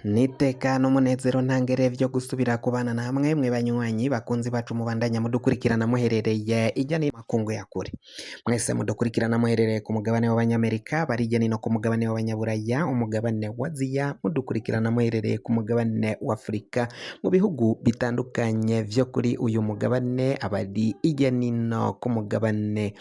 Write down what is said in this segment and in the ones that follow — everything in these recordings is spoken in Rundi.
Niteka n'umunezero ntangere vyo gusubira kubana namwe mwe banywanyi bakunzi bacu mubandanya mudukurikirana muherereye irya ni makungu ya kure. Mwese mudukurikirana muherereye ku mugabane w'abanyamerika, bari irya nino ku mugabane w'abanyaburaya, umugabane wa Aziya, mudukurikirana muherereye ku mugabane wa Afurika, mu bihugu bitandukanye vyo kuri uyu mugabane, abari irya nino ku mugabane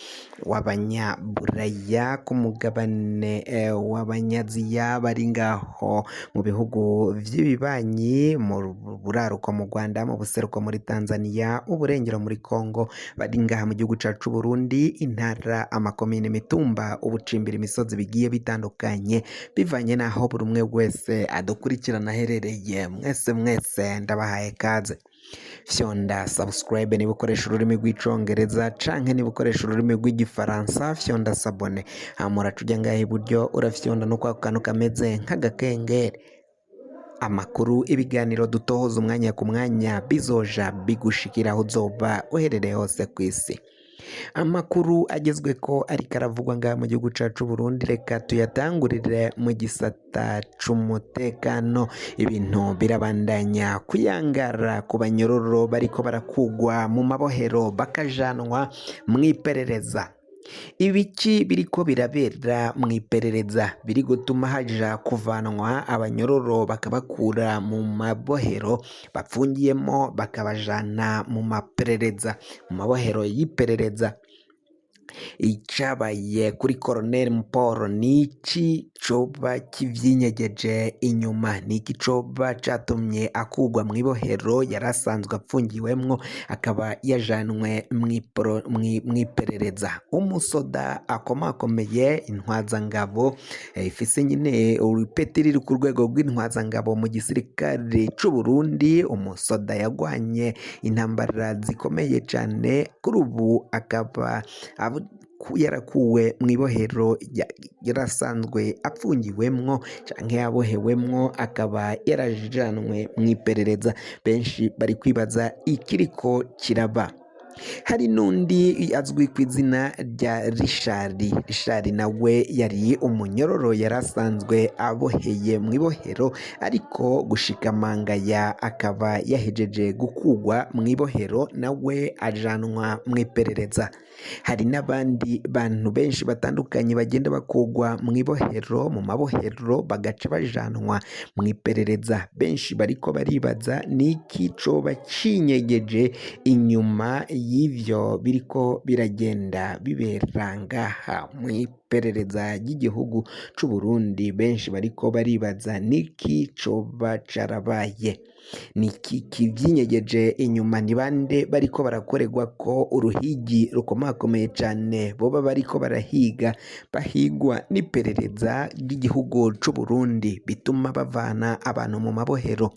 w'abanyaburaya, ku mugabane w'abanyaziya, bari ngaho mu bihugu vy'ibibanyi, mu buraruko mu Rwanda, mu buseruko muri Tanzania, uburengero muri Kongo, bari ngaha mu gihugu cacu Burundi, intara, amakomine, imitumba, ubucimbira, imisozi bigiye bitandukanye, bivanye naho buri umwe wese adukurikirana aherereye. Mwese ndabahaye kaze. Fyonda subscribe niba ukoresha ururimi rw'icongereza canke niba ukoresha ururimi rw'igifaransa, fyonda sabone, hamura tuja ngaha iburyo urafyonda no kwa kantu kameze nk'agakengeri. Amakuru, ibiganiro dutohoza umwanya ku mwanya bizoja bigushikira aho uzoba uherereye hose ku isi. Amakuru agezwe ko ariko aravugwa ngaha mu gihugu cacu Burundi, reka tuyatangurire mu gisata c'umutekano. Ibintu birabandanya kuyangara ku banyororo bariko barakugwa mu mabohero bakajanwa mw'iperereza. Ibiki biriko birabera mw'iperereza biri gutuma haja kuvanwa abanyororo bakabakura mu mabohero bapfungiyemo bakabajana mu maperereza, mu mabohero y'iperereza. Icabaye kuri Colonel Mporo niki coba kivyinyegeje inyuma? Niki coba catumye akugwa mw'ibohero yarasanzwe apfungiwemwo akaba yajanwe mw'iperereza? Umusoda akomakomeye, intwazangabo ifise nyine urupeti riri ku rwego rw'intwazangabo mu gisirikare c'u Burundi, umusoda yagwanye intambara zikomeye cane, kuri ubu akaba yarakuwe mw'ibohero yarasanzwe apfungiwemwo canke yabohewemwo, akaba yarajanwe mw'iperereza. Benshi bari kwibaza ikiriko kiraba. Hari n'undi azwi ku izina rya Richard nawe yari umunyororo yarasanzwe aboheye mw'ibohero, ariko gushika mangaya akaba yahejeje gukugwa mw'ibohero nawe ajanwa mw'iperereza. Hari n'abandi bantu benshi batandukanye bagenda bakugwa mw'ibohero, mu mabohero bagaca bajanwa mw'iperereza. Benshi bariko baribaza niki coba cinyegeje inyuma y'ivyo biriko biragenda bibera ngaha mw'iperereza ry'igihugu c'u Burundi. Benshi bariko baribaza niki coba carabaye, niki kivyinyegeje inyuma, ni bande bariko barakorerwa ko uruhigi rukomakomeye cane, boba bariko bahigwa n'iperereza ry'igihugu c'u Burundi bituma bavana abantu mu mabohero.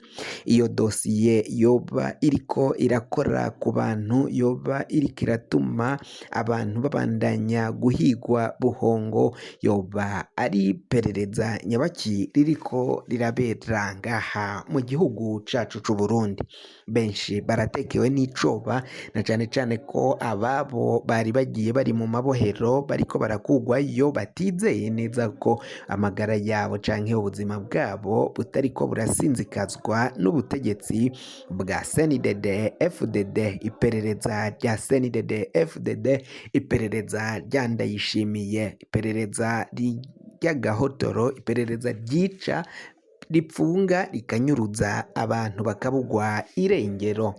Iyo dosiye yoba iriko irakora ku bantu, yoba iriko iratuma abantu babandanya guhigwa buhongo, yoba ari iperereza nyabaki ririko rirabera ngaha mu gihugu cacu c'u Burundi. Benshi baratekewe n'icoba, na cane cane ko ababo bari bagiye bari mu mabohero bariko barakugwayo batizeye neza ko amagara yabo canke ubuzima bwabo butariko burasinzikazwa n'ubutegetsi bwa CNDD FDD, iperereza rya CNDD FDD, iperereza rya Ndayishimiye, iperereza ry'agahotoro, iperereza ryica, ripfunga, rikanyuruza abantu bakabugwa irengero.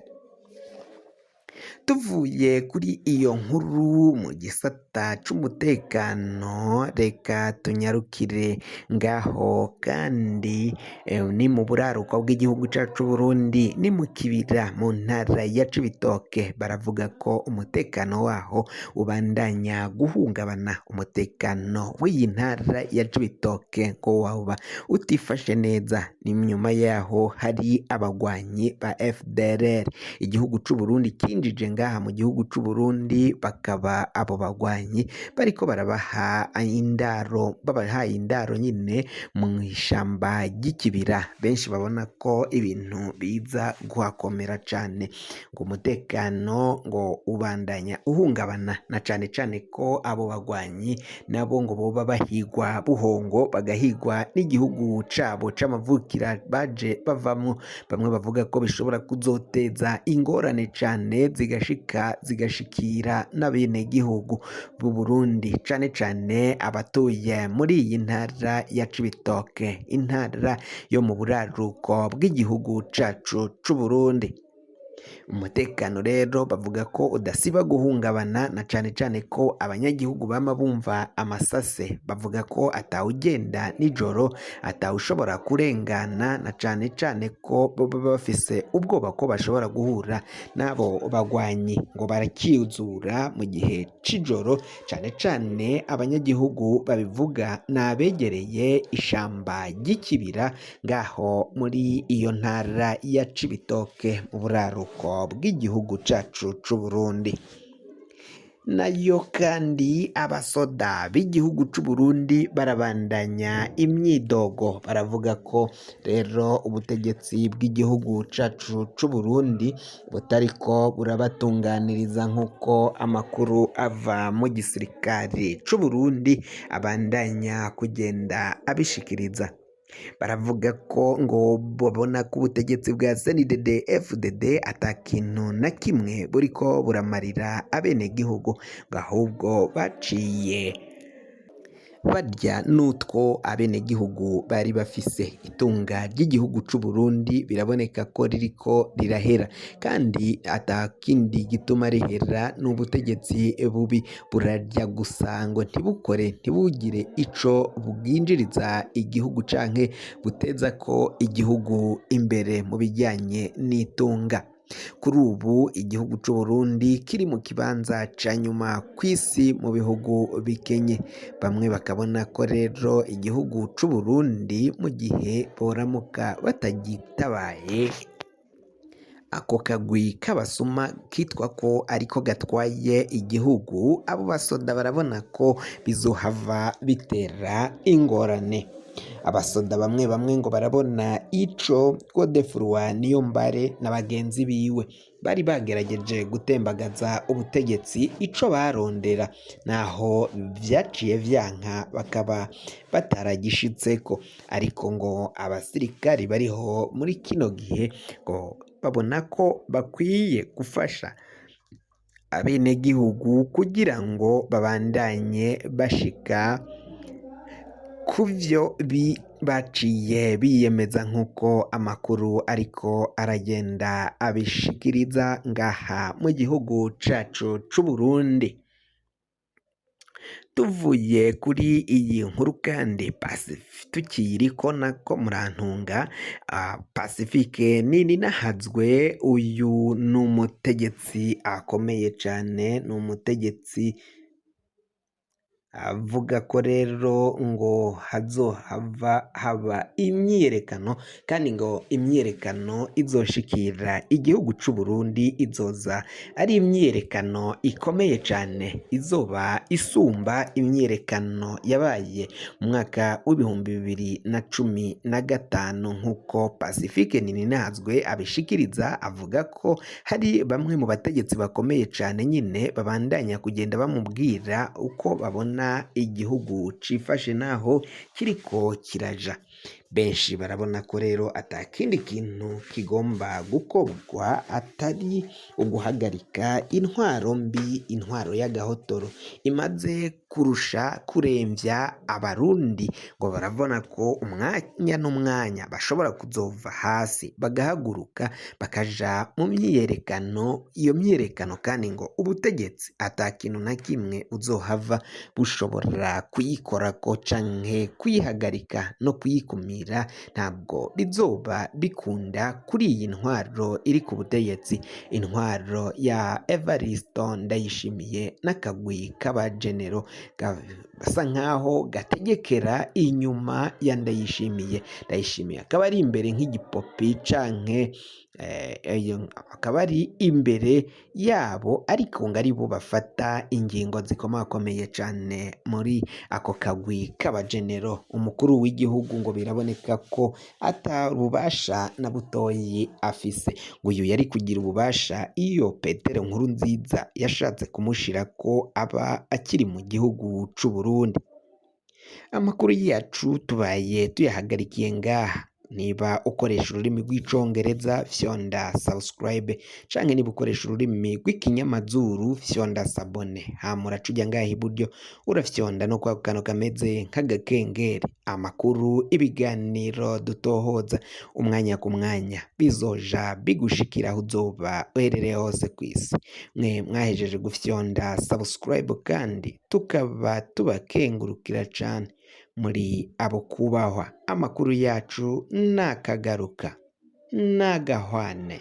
Tuvuye kuri iyo nkuru mu gisata c'umutekano, reka tunyarukire ngaho kandi ni mu buraruko bw'igihugu cacu Burundi, ni mu kibira mu ntara ya Cibitoke. Baravuga ko umutekano waho ubandanya guhungabana. Umutekano w'iyi ntara ya Cibitoke ko waba utifashe neza, ni nyuma yaho hari abagwanyi ba FDLR. Igihugu c'u Burundi kinjije bije ngaha mu gihugu c'u Burundi bakaba abo bagwanyi bariko barabaha indaro, babahaye indaro nyine mu ishamba ry'ikibira. Benshi babona ko ibintu biza guhakomera cane, ngo umutekano ngo ubandanya uhungabana, na cane cane ko abo bagwanyi nabo ngo boba bahigwa buhongo, bagahigwa n'igihugu cabo c'amavukira baje bavamwo. Bamwe bavuga ko bishobora kuzoteza ingorane cane zigashikira n'abenegihugu b'u Burundi, cane cane abatuye muri iyi ntara ya Cibitoke, intara yo mu buraruko bw'igihugu cacu c'u Burundi. Umutekano rero bavuga ko udasiba guhungabana, na cane cane ko abanyagihugu bama bumva amasase, bavuga ko atawugenda nijoro, atawushobora kurengana, na cane cane ko baba bafise ubwoba ko bashobora guhura n'abo bagwanyi ngo barakiyuzura mu gihe c'ijoro. Cane cane abanyagihugu babivuga n'abegereye ishamba ry'ikibira ngaho muri iyo ntara ya Cibitoke mu buraruko bw'igihugu cacu c'u Burundi. Nayo kandi abasoda b'igihugu c'u Burundi barabandanya imyidogo, baravuga ko rero ubutegetsi bw'igihugu cacu c'u Burundi butariko burabatunganiriza nk'uko amakuru ava mu gisirikare c'u Burundi abandanya kugenda abishikiriza. Baravuga ko ngo babona ko ubutegetsi bwa CNDD FDD ata kintu na kimwe buriko buramarira abenegihugu, ngo ahubwo baciye barya n'utwo abenegihugu bari bafise. Itunga ry'igihugu c'u Burundi biraboneka ko ririko rirahera, kandi atakindi gituma rihera n'ubutegetsi bubi, burarya gusa ngo ntibukore, ntibugire ico bwinjiriza igihugu canke buteza ko igihugu imbere mu bijyanye n'itunga. Kuri ubu igihugu c'u Burundi kiri mu kibanza ca nyuma kw'isi mu bihugu bikenye. Bamwe bakabona ko rero igihugu c'u Burundi mu gihe boramuka batagitabaye ako kagwi k'abasuma kitwa ko ariko gatwaye igihugu, abo basoda barabona ko bizohava bitera ingorane. Abasoda bamwe bamwe ngo barabona ico Godefroid Niyombare na bagenzi biwe bari bagerageje gutembagaza ubutegetsi, ico barondera naho vyaciye vyanka bakaba bataragishitseko. Ariko ngo abasirikari bariho muri kino gihe ngo babona ko bakwiye gufasha abenegihugu kugira ngo babandanye bashika kuvyo baciye biyemeza, nk'uko amakuru ariko aragenda abishikiriza ngaha mu gihugu cacu c'u Burundi. Tuvuye kuri iyi nkuru kandi tukiyiriko nako murantunga, Pacifique Nininahazwe uyu ni umutegetsi akomeye cane, ni umutegetsi avuga ko rero ngo hazohava haba imyiyerekano, kandi ngo imyiyerekano izoshikira igihugu c'u Burundi izoza ari imyiyerekano ikomeye cane, izoba isumba imyiyerekano yabaye mu mwaka w'2015 nk'uko Pacifique Nininahazwe abishikiriza. Avuga ko hari bamwe mu bategetsi bakomeye cane nyine babandanya kugenda bamubwira uko babona igihugu cifashe naho kiriko kiraja. Benshi barabona ko rero atakindi kintu kigomba gukorwa atari uguhagarika intwaro mbi, intwaro y'agahotoro imaze kurusha kuremvya abarundi, ngo barabona ko umwanya n'umwanya bashobora kuzova hasi bagahaguruka bakaja mu myiyerekano. Iyo myiyerekano kandi ngo ubutegetsi ata kintu na kimwe uzohava bushobora kuyikorako canke kuyihagarika no kuyikumira. Ntabwo bizoba bikunda kuri iyi ntwaro iri ku butegetsi, intwaro ya Evaristo Ndayishimiye n'akagwi k'abajenero gasa nkaho gategekera inyuma ya Ndayishimiye akaba ari imbere nk'igipopi canke akaba ari imbere yabo ariko ngo ari bo bafata ingingo zikomakomeye cane muri ako kagwi k'abajenero. Umukuru w'igihugu ngo biraboneka ko ata bubasha na butoyi afise, ngo uyu yari kugira ububasha iyo Petero Nkurunziza yashatse kumushirako aba akiri mu gihugu c'u Burundi. Amakuru yacu tubaye tuyahagarikiye ngaha. Niba ukoresha ururimi rw'icongereza fyonda subscribe, canke niba ukoresha ururimi rw'ikinyamazuru fyonda sabone, hama uraca uja ngaha iburyo urafyonda no kwa kantu kameze nk'agakengeri. Amakuru, ibiganiro dutohoza umwanya ku mwanya bizoja bigushikira aho uzoba uherereye hose kw'isi. Mwe mwahejeje gufyonda subscribe kandi tukaba tubakengurukira cane, muri abo kubahwa. Amakuru yacu nakagaruka, nagahwane.